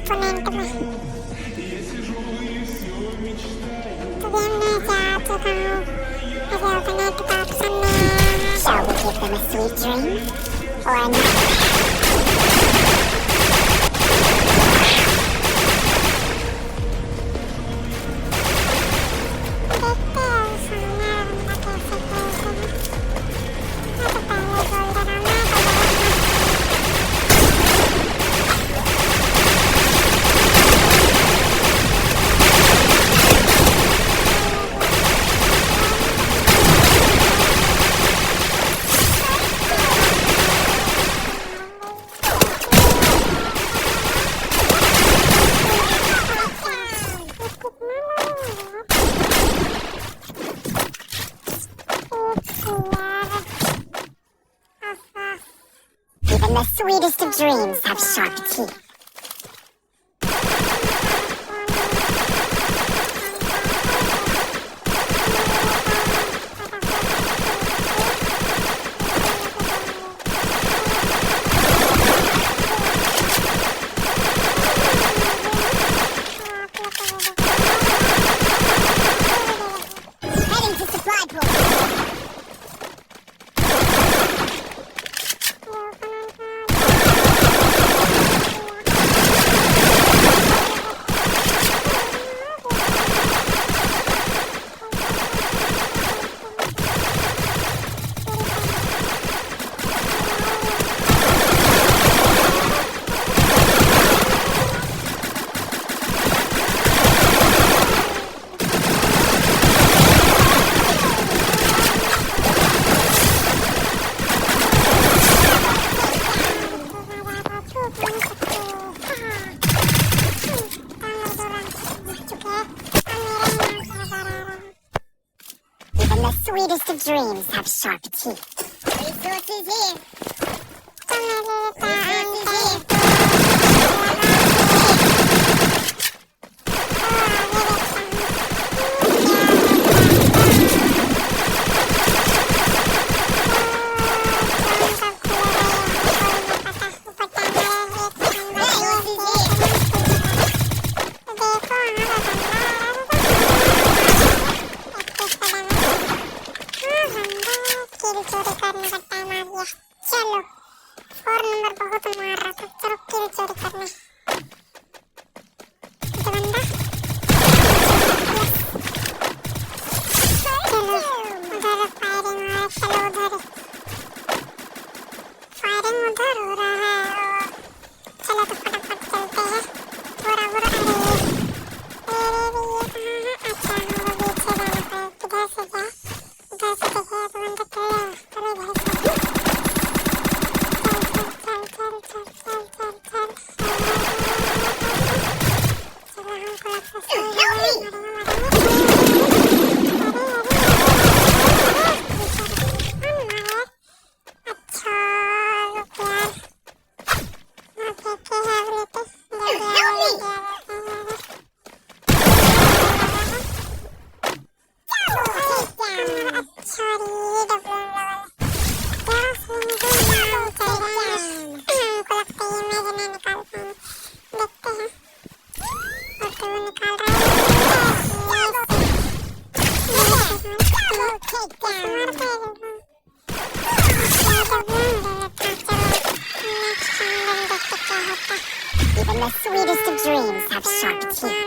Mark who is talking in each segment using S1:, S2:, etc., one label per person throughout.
S1: опонент тебе. Тобі не цікаво. Опонент пацани.
S2: Shall we give them a sweet dream? Or not? Even the sweetest of dreams have sharp teeth. Heading to supply point. Even the sweetest of dreams have sharp teeth. Resources here. Resources here.
S1: चोरी करने का time आ गया। चलो 4 number बहुत मार रहा था। चलो किल चोरी करने। ये बंदा चलो उधर फायरिंग आ रहा। चलो उधर फायरिंग उधर हो रहा है। चलो तो फटाफट चलते हैं। थोड़ा बुरा अरे ये कहाँ है? अच्छा वो पीछे जाना पड़ेगा। किधर से क्या? उधर से देखिए तो बंदा चलो इधर से
S2: Even the sweetest of dreams have sharp teeth.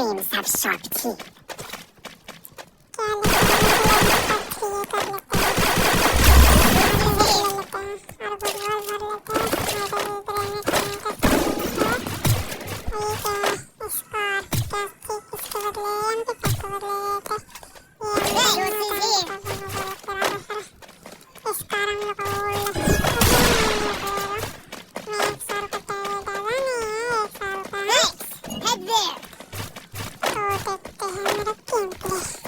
S2: dreams have sharp teeth.
S1: क्या लिखा है? क्रिएटर लेते हैं और बुलबुल भर लेते हैं। मेरे इधर रहने खाने का सामान है। और ये क्या है? स्कार क्या थी? इसके बदले एमपी के बदले ये थे। ये स्कार हम लोग को बोल मैं 100 रुपये ज़्यादा नहीं है, 1 साल का है।
S2: Head there.
S1: तो देखते हैं मेरा गेम प्ले।